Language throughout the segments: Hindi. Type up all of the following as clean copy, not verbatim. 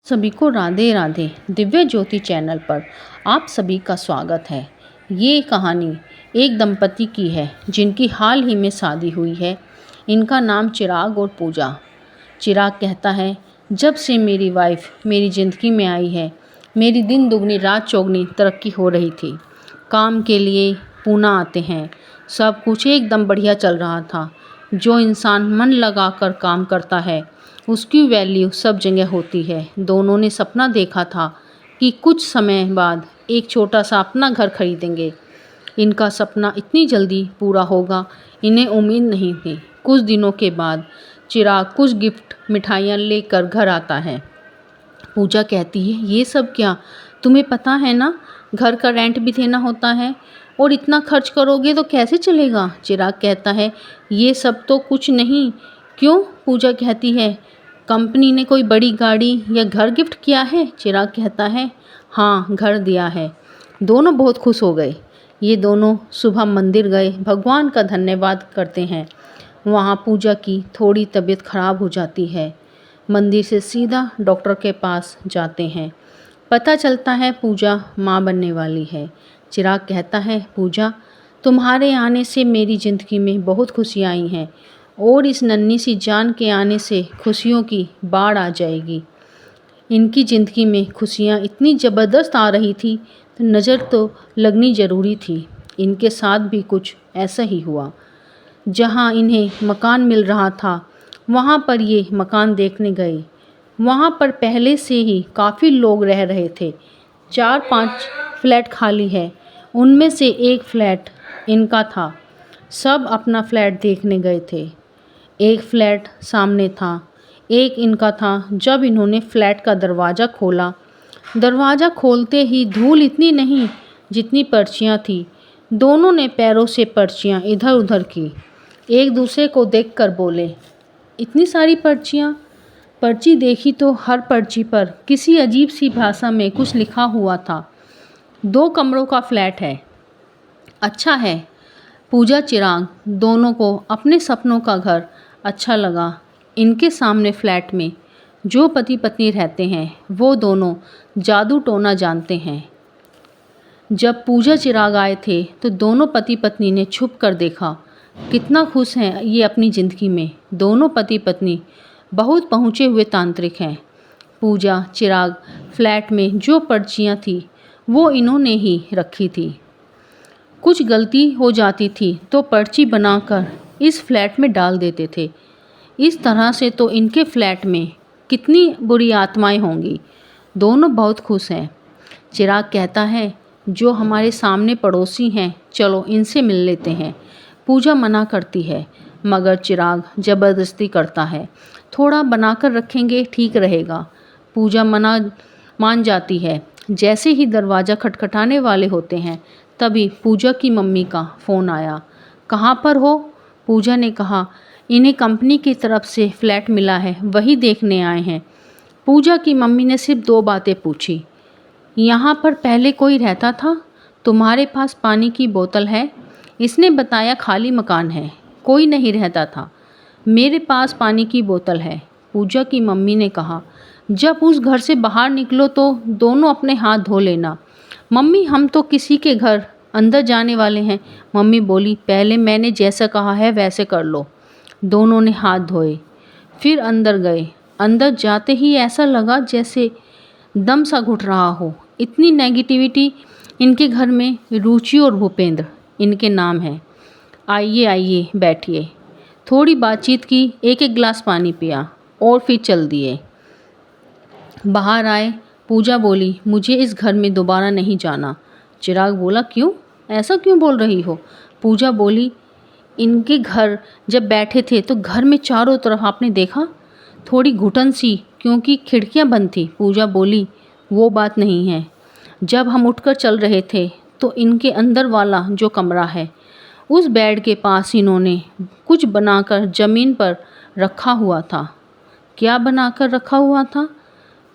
सभी को राधे राधे। दिव्य ज्योति चैनल पर आप सभी का स्वागत है। ये कहानी एक दंपति की है जिनकी हाल ही में शादी हुई है। इनका नाम चिराग और पूजा। चिराग कहता है, जब से मेरी वाइफ मेरी ज़िंदगी में आई है, मेरी दिन दुगनी रात चौगनी तरक्की हो रही थी। काम के लिए पूना आते हैं, सब कुछ एकदम बढ़िया चल रहा था। जो इंसान मन लगाकर काम करता है उसकी वैल्यू सब जगह होती है। दोनों ने सपना देखा था कि कुछ समय बाद एक छोटा सा अपना घर खरीदेंगे। इनका सपना इतनी जल्दी पूरा होगा, इन्हें उम्मीद नहीं थी। कुछ दिनों के बाद चिराग कुछ गिफ्ट मिठाइयाँ लेकर घर आता है। पूजा कहती है, ये सब क्या? तुम्हें पता है ना, घर का रेंट भी देना होता है और इतना खर्च करोगे तो कैसे चलेगा? चिराग कहता है, ये सब तो कुछ नहीं। क्यों? पूजा कहती है, कंपनी ने कोई बड़ी गाड़ी या घर गिफ्ट किया है? चिराग कहता है, हाँ, घर दिया है। दोनों बहुत खुश हो गए। ये दोनों सुबह मंदिर गए, भगवान का धन्यवाद करते हैं। वहाँ पूजा की थोड़ी तबीयत खराब हो जाती है। मंदिर से सीधा डॉक्टर के पास जाते हैं। पता चलता है पूजा माँ बनने वाली है। चिराग कहता है, पूजा, तुम्हारे आने से मेरी ज़िंदगी में बहुत खुशियाँ आई हैं और इस नन्ही सी जान के आने से खुशियों की बाढ़ आ जाएगी। इनकी ज़िंदगी में खुशियाँ इतनी ज़बरदस्त आ रही थी तो नज़र तो लगनी ज़रूरी थी। इनके साथ भी कुछ ऐसा ही हुआ। जहाँ इन्हें मकान मिल रहा था, वहाँ पर ये मकान देखने गए। वहाँ पर पहले से ही काफ़ी लोग रह रहे थे। 4-5 फ्लैट खाली है, उनमें से एक फ्लैट इनका था। सब अपना फ्लैट देखने गए थे। एक फ्लैट सामने था, एक इनका था। जब इन्होंने फ्लैट का दरवाज़ा खोला, दरवाज़ा खोलते ही धूल इतनी नहीं जितनी पर्चियाँ थी। दोनों ने पैरों से पर्चियाँ इधर उधर की। एक दूसरे को देखकर बोले, इतनी सारी पर्चियाँ? पर्ची देखी तो हर पर्ची पर किसी अजीब सी भाषा में कुछ लिखा हुआ था। 2 कमरों का फ्लैट है। अच्छा है। पूजा चिराग दोनों को अपने सपनों का घर अच्छा लगा। इनके सामने फ्लैट में जो पति पत्नी रहते हैं वो दोनों जादू टोना जानते हैं। जब पूजा चिराग आए थे तो दोनों पति पत्नी ने छुप कर देखा। कितना खुश हैं ये अपनी ज़िंदगी में। दोनों पति पत्नी बहुत पहुँचे हुए तांत्रिक हैं। पूजा चिराग फ्लैट में जो पर्चियाँ थी वो इन्होंने ही रखी थी। कुछ गलती हो जाती थी तो पर्ची बनाकर इस फ्लैट में डाल देते थे। इस तरह से तो इनके फ्लैट में कितनी बुरी आत्माएं होंगी। दोनों बहुत खुश हैं। चिराग कहता है, जो हमारे सामने पड़ोसी हैं, चलो इनसे मिल लेते हैं। पूजा मना करती है मगर चिराग ज़बरदस्ती करता है। थोड़ा बनाकर रखेंगे, ठीक रहेगा। पूजा मान जाती है। जैसे ही दरवाज़ा खटखटाने वाले होते हैं तभी पूजा की मम्मी का फ़ोन आया। कहाँ पर हो? पूजा ने कहा, इन्हें कंपनी की तरफ से फ्लैट मिला है, वही देखने आए हैं। पूजा की मम्मी ने सिर्फ 2 बातें पूछी। यहाँ पर पहले कोई रहता था? तुम्हारे पास पानी की बोतल है? इसने बताया, खाली मकान है, कोई नहीं रहता था। मेरे पास पानी की बोतल है। पूजा की मम्मी ने कहा, जब उस घर से बाहर निकलो तो दोनों अपने हाथ धो लेना। मम्मी, हम तो किसी के घर अंदर जाने वाले हैं। मम्मी बोली, पहले मैंने जैसा कहा है वैसे कर लो। दोनों ने हाथ धोए, फिर अंदर गए। अंदर जाते ही ऐसा लगा जैसे दम सा घुट रहा हो। इतनी नेगेटिविटी इनके घर में। रुचि और भूपेंद्र इनके नाम हैं। आइए आइए, बैठिए। थोड़ी बातचीत की, एक एक गिलास पानी पिया और फिर चल दिए। बाहर आए, पूजा बोली, मुझे इस घर में दोबारा नहीं जाना। चिराग बोला, क्यों? ऐसा क्यों बोल रही हो? पूजा बोली, इनके घर जब बैठे थे तो घर में चारों तरफ आपने देखा? थोड़ी घुटन सी, क्योंकि खिड़कियां बंद थी। पूजा बोली, वो बात नहीं है। जब हम उठकर चल रहे थे तो इनके अंदर वाला जो कमरा है उस बेड के पास इन्होंने कुछ बनाकर ज़मीन पर रखा हुआ था। क्या बनाकर रखा हुआ था?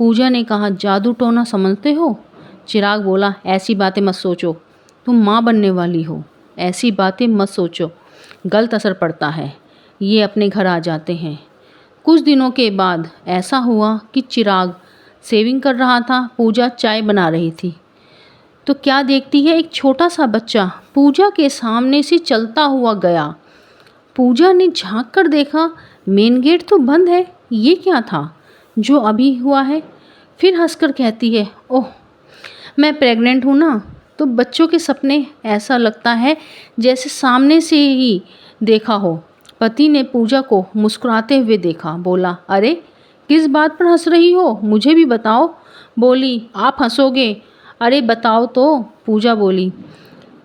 पूजा ने कहा, जादू टोना समझते हो? चिराग बोला, ऐसी बातें मत सोचो, तुम माँ बनने वाली हो। ऐसी बातें मत सोचो, गलत असर पड़ता है। ये अपने घर आ जाते हैं। कुछ दिनों के बाद ऐसा हुआ कि चिराग सेविंग कर रहा था। पूजा चाय बना रही थी तो क्या देखती है, एक छोटा सा बच्चा पूजा के सामने से चलता हुआ गया। पूजा ने झांक कर देखा, मेन गेट तो बंद है। ये क्या था जो अभी हुआ है? फिर हंसकर कहती है, ओह, मैं प्रेग्नेंट हूँ ना, तो बच्चों के सपने ऐसा लगता है जैसे सामने से ही देखा हो। पति ने पूजा को मुस्कुराते हुए देखा, बोला, अरे किस बात पर हंस रही हो, मुझे भी बताओ। बोली, आप हंसोगे? अरे बताओ तो। पूजा बोली,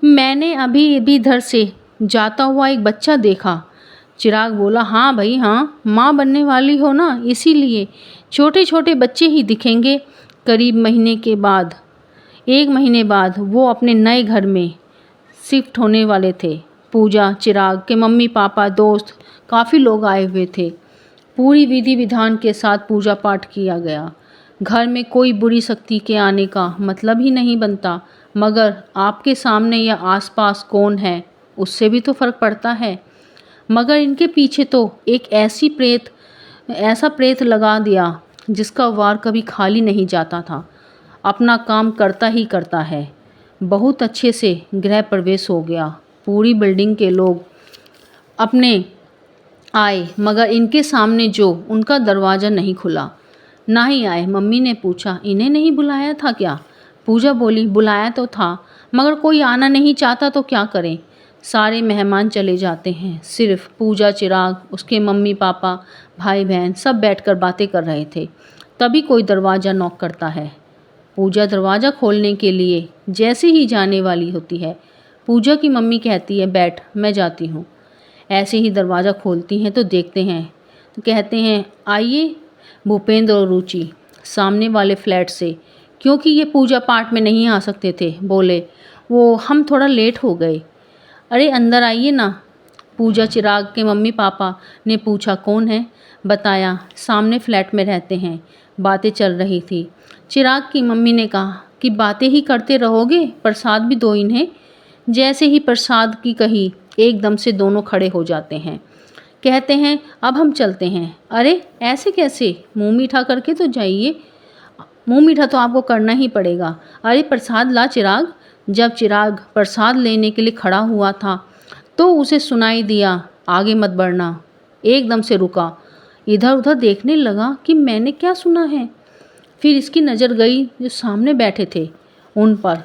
मैंने अभी अभी इधर से जाता हुआ एक बच्चा देखा। चिराग बोला, हाँ भाई हाँ, माँ बनने वाली हो ना, इसीलिए छोटे छोटे बच्चे ही दिखेंगे। करीब महीने के बाद, 1 महीने बाद वो अपने नए घर में शिफ्ट होने वाले थे। पूजा, चिराग के मम्मी पापा, दोस्त, काफ़ी लोग आए हुए थे। पूरी विधि विधान के साथ पूजा पाठ किया गया। घर में कोई बुरी शक्ति के आने का मतलब ही नहीं बनता, मगर आपके सामने या आसपास कौन है उससे भी तो फ़र्क पड़ता है। मगर इनके पीछे तो एक ऐसा प्रेत लगा दिया जिसका वार कभी खाली नहीं जाता था। अपना काम करता ही करता है। बहुत अच्छे से गृह प्रवेश हो गया। पूरी बिल्डिंग के लोग अपने आए, मगर इनके सामने जो उनका दरवाज़ा नहीं खुला। ना ही आए। मम्मी ने पूछा, इन्हें नहीं बुलाया था क्या? पूजा बोली, बुलाया तो था, मगर कोई आना नहीं चाहता तो क्या करें। सारे मेहमान चले जाते हैं, सिर्फ पूजा, चिराग, उसके मम्मी पापा, भाई बहन सब बैठकर बातें कर रहे थे। तभी कोई दरवाज़ा नॉक करता है। पूजा दरवाज़ा खोलने के लिए जैसे ही जाने वाली होती है, पूजा की मम्मी कहती है, बैठ, मैं जाती हूँ। ऐसे ही दरवाज़ा खोलती हैं तो देखते हैं, तो कहते हैं, आइए। भूपेंद्र और रुचि सामने वाले फ्लैट से, क्योंकि ये पूजा पाठ में नहीं आ सकते थे, बोले, वो हम थोड़ा लेट हो गए। अरे अंदर आइए ना। पूजा, चिराग के मम्मी पापा ने पूछा, कौन है? बताया, सामने फ्लैट में रहते हैं। बातें चल रही थी। चिराग की मम्मी ने कहा कि बातें ही करते रहोगे, प्रसाद भी दो इन्हें। जैसे ही प्रसाद की कही, एकदम से दोनों खड़े हो जाते हैं। कहते हैं, अब हम चलते हैं। अरे ऐसे कैसे? मुंह मीठा करके तो जाइए। मुंह मीठा तो आपको करना ही पड़ेगा। अरे प्रसाद ला चिराग। जब चिराग प्रसाद लेने के लिए खड़ा हुआ था तो उसे सुनाई दिया, आगे मत बढ़ना। एकदम से रुका, इधर उधर देखने लगा कि मैंने क्या सुना है। फिर इसकी नज़र गई जो सामने बैठे थे उन पर।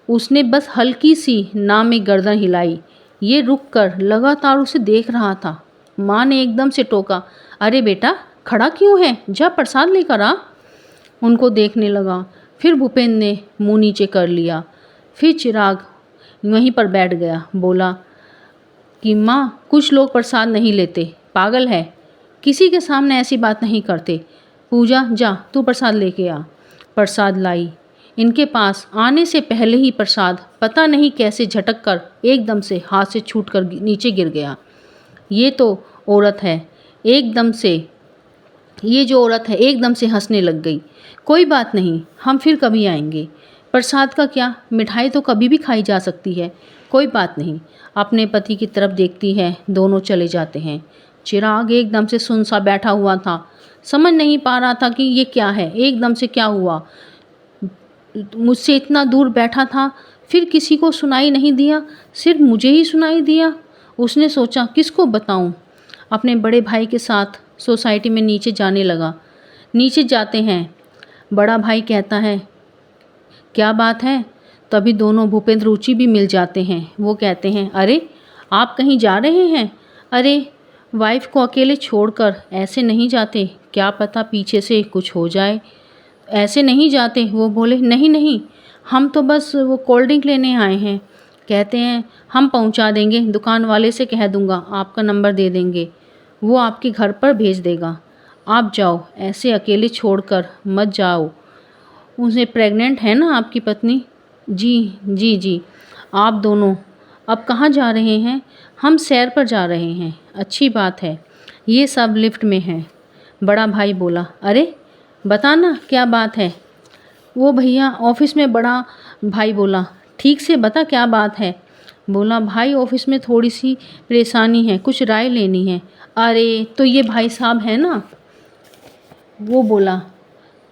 उसने बस हल्की सी ना में गर्दन हिलाई। ये रुक कर लगातार उसे देख रहा था। माँ ने एकदम से टोका, अरे बेटा खड़ा क्यों है, जा प्रसाद लेकर आ। उनको देखने लगा। फिर भूपेंद्र ने मुंह नीचे कर लिया। फिर चिराग वहीं पर बैठ गया, बोला कि माँ, कुछ लोग प्रसाद नहीं लेते, पागल है, किसी के सामने ऐसी बात नहीं करते। पूजा, जा तू प्रसाद लेके आ। प्रसाद लाई। इनके पास आने से पहले ही प्रसाद पता नहीं कैसे झटक कर एकदम से हाथ से छूट कर नीचे गिर गया। ये जो औरत है एकदम से हंसने लग गई। कोई बात नहीं, हम फिर कभी आएंगे। प्रसाद का क्या, मिठाई तो कभी भी खाई जा सकती है, कोई बात नहीं। अपने पति की तरफ देखती है। दोनों चले जाते हैं। चिराग एकदम से सुन सा बैठा हुआ था, समझ नहीं पा रहा था कि ये क्या है, एकदम से क्या हुआ। मुझसे इतना दूर बैठा था, फिर किसी को सुनाई नहीं दिया, सिर्फ मुझे ही सुनाई दिया। उसने सोचा, किसको बताऊं। अपने बड़े भाई के साथ सोसाइटी में नीचे जाने लगा। नीचे जाते हैं, बड़ा भाई कहता है, क्या बात है। तभी दोनों भूपेंद्र रुचि भी मिल जाते हैं। वो कहते हैं, अरे आप कहीं जा रहे हैं? अरे वाइफ को अकेले छोड़कर ऐसे नहीं जाते, क्या पता पीछे से कुछ हो जाए, ऐसे नहीं जाते। वो बोले, नहीं नहीं, हम तो बस वो कोल्ड ड्रिंक लेने आए हैं। कहते हैं, हम पहुंचा देंगे, दुकान वाले से कह दूंगा, आपका नंबर दे देंगे, वो आपके घर पर भेज देगा। आप जाओ, ऐसे अकेले छोड़कर मत जाओ। उसे प्रेग्नेंट है ना आपकी पत्नी? जी जी जी। आप दोनों अब कहाँ जा रहे हैं? हम सैर पर जा रहे हैं। अच्छी बात है। ये सब लिफ्ट में है। बड़ा भाई बोला, अरे बताना क्या बात है। वो भैया ऑफिस में। बड़ा भाई बोला, ठीक से बता क्या बात है। बोला, भाई ऑफिस में थोड़ी सी परेशानी है, कुछ राय लेनी है। अरे तो ये भाई साहब है ना। वो बोला,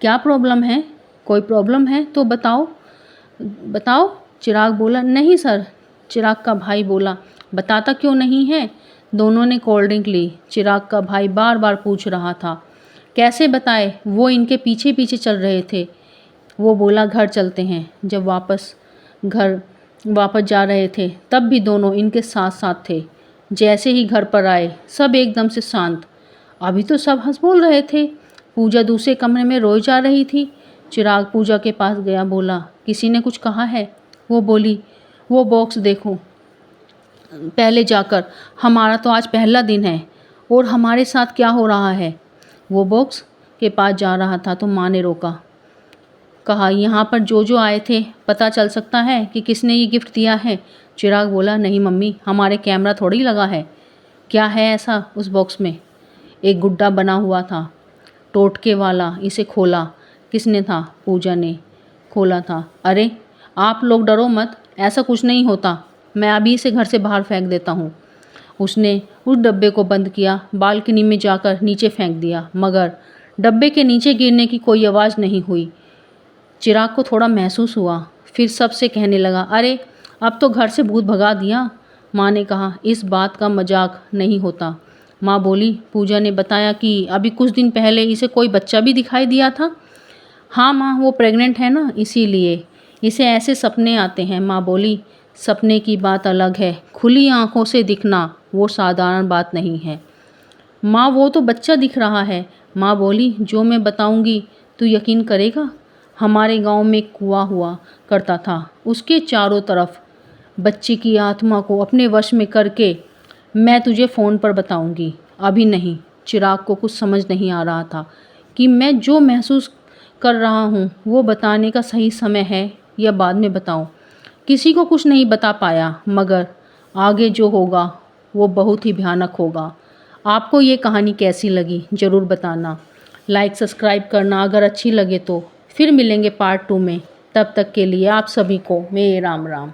क्या प्रॉब्लम है? कोई प्रॉब्लम है तो बताओ, बताओ। चिराग बोला, नहीं सर। चिराग का भाई बोला, बताता क्यों नहीं है? दोनों ने कोल्ड ड्रिंक ली। चिराग का भाई बार बार पूछ रहा था, कैसे बताए? वो इनके पीछे पीछे चल रहे थे। वो बोला, घर चलते हैं। जब घर वापस जा रहे थे तब भी दोनों इनके साथ साथ थे। जैसे ही घर पर आए सब एकदम से शांत। अभी तो सब हंस बोल रहे थे। पूजा दूसरे कमरे में रोई जा रही थी। चिराग पूजा के पास गया, बोला, किसी ने कुछ कहा है? वो बोली, वो बॉक्स देखो पहले जाकर। हमारा तो आज पहला दिन है और हमारे साथ क्या हो रहा है? वो बॉक्स के पास जा रहा था तो माँ ने रोका। कहा, यहाँ पर जो आए थे पता चल सकता है कि किसने ये गिफ्ट दिया है? चिराग बोला, नहीं मम्मी, हमारे कैमरा थोड़ी लगा है। क्या है ऐसा उस बॉक्स में? एक गुड्डा बना हुआ था, टोटके वाला। इसे खोला किसने था? पूजा ने खोला था। अरे आप लोग डरो मत, ऐसा कुछ नहीं होता। मैं अभी इसे घर से बाहर फेंक देता हूँ। उसने उस डब्बे को बंद किया, बालकनी में जाकर नीचे फेंक दिया, मगर डब्बे के नीचे गिरने की कोई आवाज़ नहीं हुई। चिराग को थोड़ा महसूस हुआ, फिर सबसे कहने लगा, अरे अब तो घर से भूत भगा दिया। माँ ने कहा, इस बात का मजाक नहीं होता। माँ बोली, पूजा ने बताया कि अभी कुछ दिन पहले इसे कोई बच्चा भी दिखाई दिया था। हाँ माँ, वो प्रेग्नेंट है ना, इसीलिए इसे ऐसे सपने आते हैं। माँ बोली, सपने की बात अलग है, खुली आंखों से दिखना वो साधारण बात नहीं है। माँ, वो तो बच्चा दिख रहा है। माँ बोली, जो मैं बताऊंगी तू यकीन करेगा? हमारे गांव में एक कुआं हुआ करता था, उसके चारों तरफ बच्चे की आत्मा को अपने वश में करके मैं तुझे फ़ोन पर बताऊंगी, अभी नहीं। चिराग को कुछ समझ नहीं आ रहा था कि मैं जो महसूस कर रहा हूँ वो बताने का सही समय है या बाद में बताऊँ। किसी को कुछ नहीं बता पाया, मगर आगे जो होगा वो बहुत ही भयानक होगा। आपको ये कहानी कैसी लगी ज़रूर बताना। लाइक सब्सक्राइब करना अगर अच्छी लगे तो। फिर मिलेंगे पार्ट 2 में। तब तक के लिए आप सभी को मेरे राम राम।